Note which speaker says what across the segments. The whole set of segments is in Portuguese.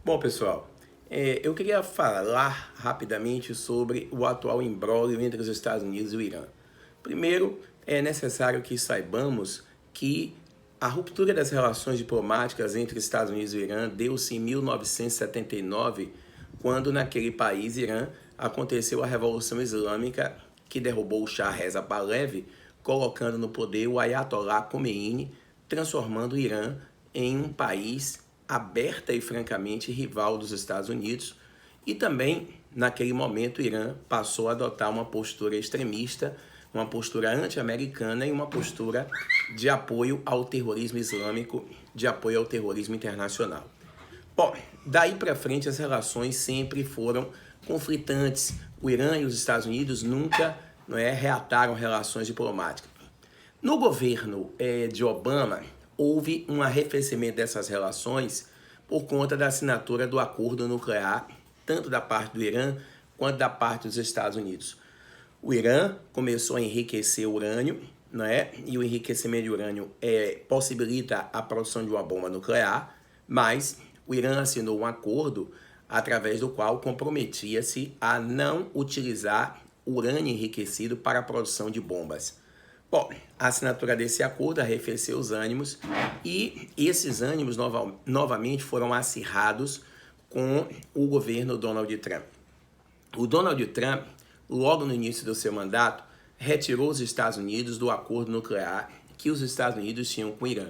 Speaker 1: Bom, pessoal, eu queria falar rapidamente sobre o atual imbróglio entre os Estados Unidos e o Irã. Primeiro, é necessário que saibamos que a ruptura das relações diplomáticas entre Estados Unidos e o Irã deu-se em 1979, quando naquele país, Irã, aconteceu a Revolução Islâmica que derrubou o Shah Reza Pahlavi, colocando no poder o Ayatollah Khomeini, transformando o Irã em um país aberta e francamente rival dos Estados Unidos, e também, naquele momento, o Irã passou a adotar uma postura extremista, uma postura anti-americana e uma postura de apoio ao terrorismo islâmico, de apoio ao terrorismo internacional. Bom, daí para frente as relações sempre foram conflitantes. O Irã e os Estados Unidos nunca reataram relações diplomáticas. No governo de Obama, houve um arrefecimento dessas relações por conta da assinatura do acordo nuclear, tanto da parte do Irã quanto da parte dos Estados Unidos. O Irã começou a enriquecer urânio, e o enriquecimento de urânio possibilita a produção de uma bomba nuclear, mas o Irã assinou um acordo através do qual comprometia-se a não utilizar urânio enriquecido para a produção de bombas. Bom, a assinatura desse acordo arrefeceu os ânimos e esses ânimos novamente foram acirrados com o governo Donald Trump. O Donald Trump, logo no início do seu mandato, retirou os Estados Unidos do acordo nuclear que os Estados Unidos tinham com o Irã.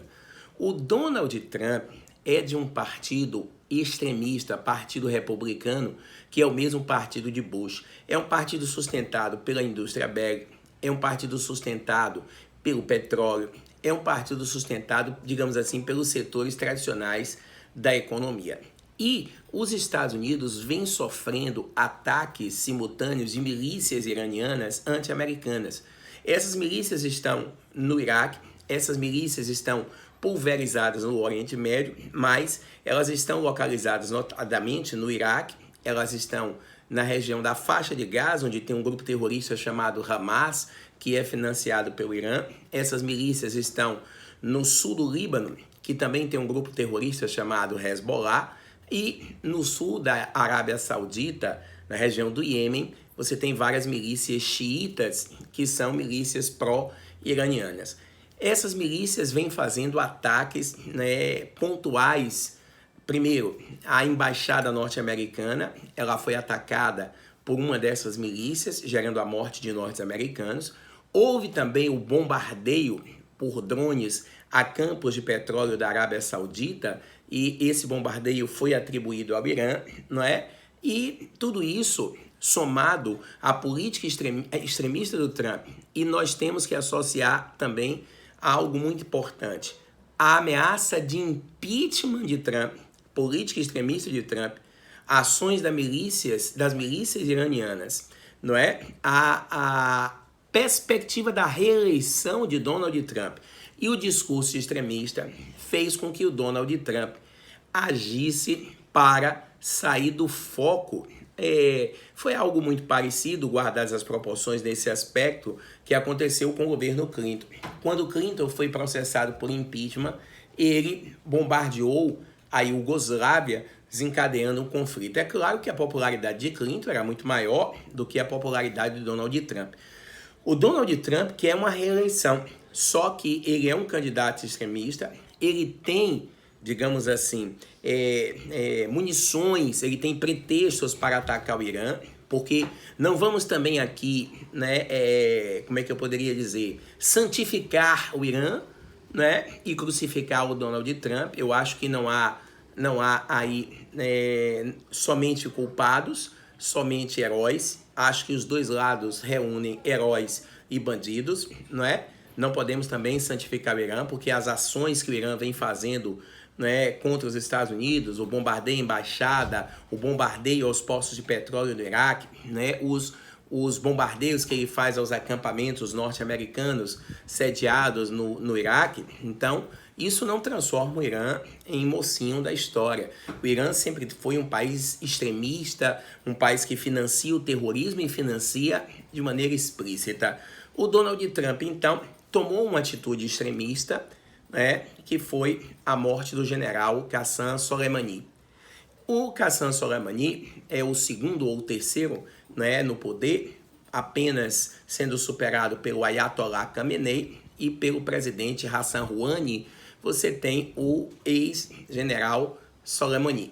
Speaker 1: O Donald Trump é de um partido extremista, partido republicano, que é o mesmo partido de Bush. É um partido sustentado pela indústria bélica, é um partido sustentado pelo petróleo, é um partido sustentado, digamos assim, pelos setores tradicionais da economia. E os Estados Unidos vêm sofrendo ataques simultâneos de milícias iranianas anti-americanas. Essas milícias estão no Iraque, essas milícias estão pulverizadas no Oriente Médio, mas elas estão localizadas notadamente no Iraque, elas estão na região da faixa de Gaza, onde tem um grupo terrorista chamado Hamas, que é financiado pelo Irã. Essas milícias estão no sul do Líbano, que também tem um grupo terrorista chamado Hezbollah, e no sul da Arábia Saudita, na região do Iêmen, você tem várias milícias xiitas, que são milícias pró-iranianas. Essas milícias vêm fazendo ataques pontuais. Primeiro, a embaixada norte-americana, ela foi atacada por uma dessas milícias, gerando a morte de norte-americanos. Houve também o bombardeio por drones a campos de petróleo da Arábia Saudita, e esse bombardeio foi atribuído ao Irã, E tudo isso somado à política extremista do Trump. E nós temos que associar também a algo muito importante: a ameaça de impeachment de Trump, política extremista de Trump, ações das milícias iranianas, A perspectiva da reeleição de Donald Trump e o discurso extremista fez com que o Donald Trump agisse para sair do foco. Foi algo muito parecido, guardadas as proporções desse aspecto, que aconteceu com o governo Clinton. Quando Clinton foi processado por impeachment, ele bombardeou a Iugoslávia, desencadeando um conflito. É claro que a popularidade de Clinton era muito maior do que a popularidade de Donald Trump. O Donald Trump quer uma reeleição, só que ele é um candidato extremista, ele tem, digamos assim, munições, ele tem pretextos para atacar o Irã, porque não vamos também aqui, como é que eu poderia dizer, santificar o Irã, e crucificar o Donald Trump. Eu acho que não há aí somente culpados, somente heróis. Acho que os dois lados reúnem heróis e bandidos, Não podemos também santificar o Irã, porque as ações que o Irã vem fazendo contra os Estados Unidos, o bombardeio à embaixada, o bombardeio aos postos de petróleo do Iraque, os bombardeios que ele faz aos acampamentos norte-americanos sediados no Iraque. Então, isso não transforma o Irã em mocinho da história. O Irã sempre foi um país extremista, um país que financia o terrorismo e financia de maneira explícita. O Donald Trump, então, tomou uma atitude extremista, que foi a morte do general Qassem Soleimani. O Qassem Soleimani é o segundo ou terceiro, né, no poder, apenas sendo superado pelo Ayatollah Khamenei e pelo presidente Hassan Rouhani. Você tem o ex-general Soleimani.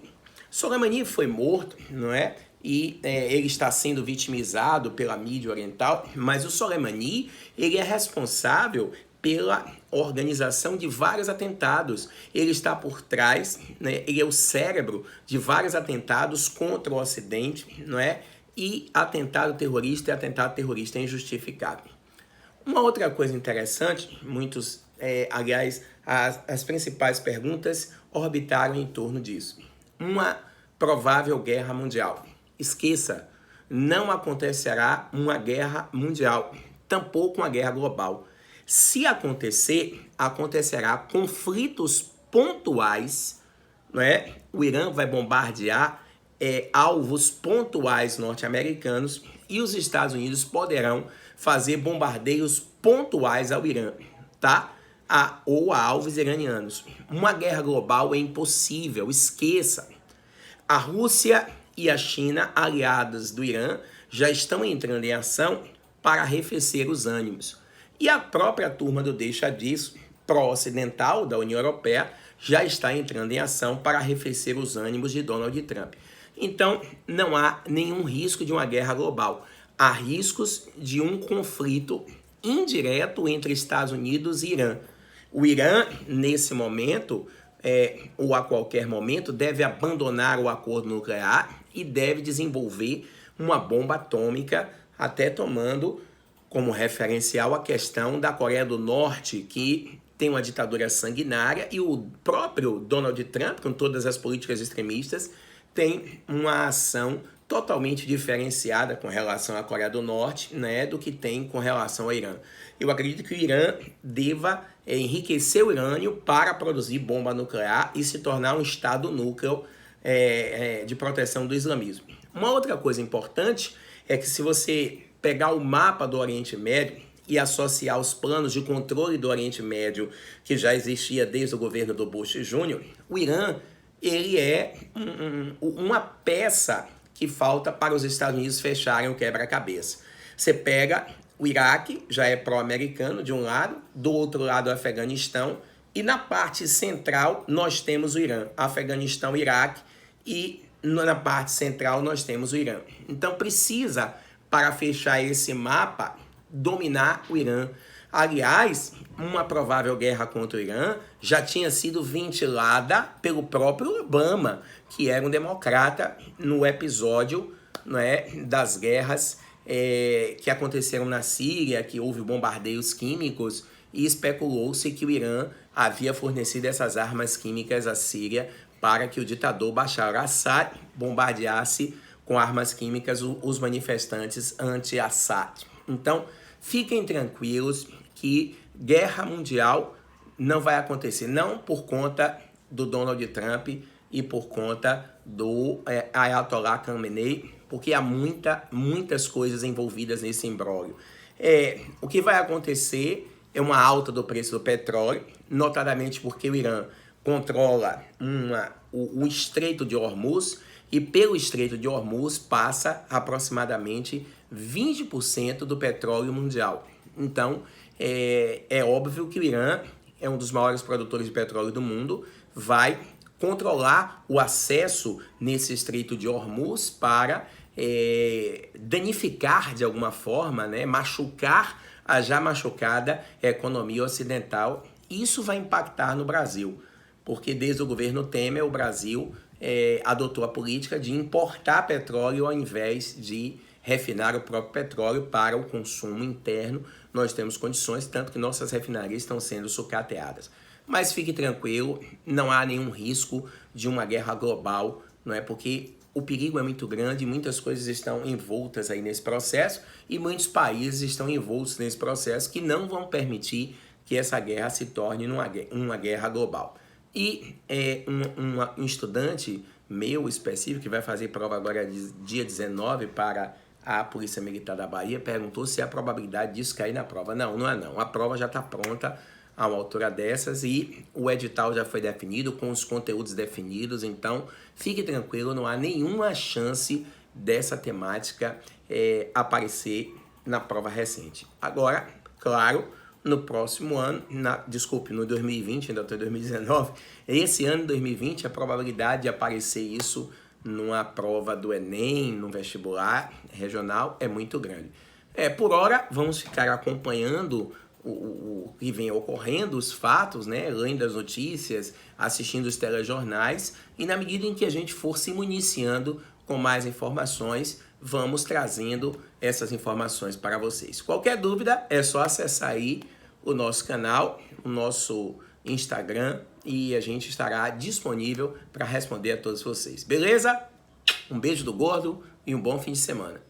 Speaker 1: Soleimani foi morto, não é? E ele está sendo vitimizado pela mídia oriental, mas o Soleimani, ele é responsável pela organização de vários atentados. Ele está por trás, né? Ele é o cérebro de vários atentados contra o Ocidente, não é? E atentado terrorista e atentado terrorista injustificável. Uma outra coisa interessante, aliás, as principais perguntas orbitaram em torno disso. Uma provável guerra mundial. Esqueça, não acontecerá uma guerra mundial, tampouco uma guerra global. Se acontecer, acontecerá conflitos pontuais, não é? O Irã vai bombardear alvos pontuais norte-americanos e os Estados Unidos poderão fazer bombardeios pontuais ao Irã, tá? Ou a alvos iranianos. Uma guerra global é impossível, esqueça. A Rússia e a China, aliadas do Irã, já estão entrando em ação para arrefecer os ânimos. E a própria turma do Deixa Disso, pró-ocidental da União Europeia, já está entrando em ação para arrefecer os ânimos de Donald Trump. Então, não há nenhum risco de uma guerra global. Há riscos de um conflito indireto entre Estados Unidos e Irã. O Irã, nesse momento, ou a qualquer momento, deve abandonar o acordo nuclear e deve desenvolver uma bomba atômica, até tomando como referencial a questão da Coreia do Norte, que tem uma ditadura sanguinária, e o próprio Donald Trump, com todas as políticas extremistas, tem uma ação totalmente diferenciada com relação à Coreia do Norte, né, do que tem com relação ao Irã. Eu acredito que o Irã deva enriquecer o urânio para produzir bomba nuclear e se tornar um estado núcleo de proteção do islamismo. Uma outra coisa importante é que se você pegar o mapa do Oriente Médio e associar os planos de controle do Oriente Médio que já existia desde o governo do Bush Jr., o Irã ele é uma peça que falta para os Estados Unidos fecharem o quebra-cabeça. Você pega o Iraque, já é pró-americano de um lado, do outro lado o Afeganistão, e na parte central nós temos o Irã, Afeganistão, Iraque, e na parte central nós temos o Irã. Então precisa, para fechar esse mapa, dominar o Irã. Aliás, uma provável guerra contra o Irã já tinha sido ventilada pelo próprio Obama, que era um democrata, no episódio, né, das guerras que aconteceram na Síria, que houve bombardeios químicos, e especulou-se que o Irã havia fornecido essas armas químicas à Síria para que o ditador Bashar al-Assad bombardeasse com armas químicas os manifestantes anti-Assad. Então, fiquem tranquilos que guerra mundial não vai acontecer, não por conta do Donald Trump e por conta do Ayatollah Khamenei, porque há muitas coisas envolvidas nesse imbróglio. O que vai acontecer é uma alta do preço do petróleo, notadamente porque o Irã controla o Estreito de Hormuz, e pelo Estreito de Hormuz passa aproximadamente 20% do petróleo mundial. Então, é óbvio que o Irã é um dos maiores produtores de petróleo do mundo, vai controlar o acesso nesse Estreito de Hormuz para danificar de alguma forma, né, machucar a já machucada economia ocidental. Isso vai impactar no Brasil, porque desde o governo Temer o Brasil adotou a política de importar petróleo ao invés de refinar o próprio petróleo para o consumo interno. Nós temos condições, tanto que nossas refinarias estão sendo sucateadas. Mas fique tranquilo, não há nenhum risco de uma guerra global, não é? Porque o perigo é muito grande, muitas coisas estão envoltas aí nesse processo e muitos países estão envoltos nesse processo que não vão permitir que essa guerra se torne uma guerra global. E um estudante meu específico, que vai fazer prova agora dia 19 para a Polícia Militar da Bahia, perguntou se há probabilidade disso cair na prova. Não, não é não. A prova já está pronta. a uma altura dessas e o edital já foi definido, com os conteúdos definidos, então fique tranquilo, não há nenhuma chance dessa temática aparecer na prova recente. Agora, claro, no próximo ano, no 2020, ainda estou em 2019, esse ano 2020 a probabilidade de aparecer isso numa prova do Enem, no vestibular regional, é muito grande. Por hora, vamos ficar acompanhando o que vem ocorrendo, os fatos, né? Lendo as notícias, assistindo os telejornais, e na medida em que a gente for se municiando com mais informações, vamos trazendo essas informações para vocês. Qualquer dúvida, é só acessar aí o nosso canal, o nosso Instagram, e a gente estará disponível para responder a todos vocês. Beleza? Um beijo do gordo e um bom fim de semana.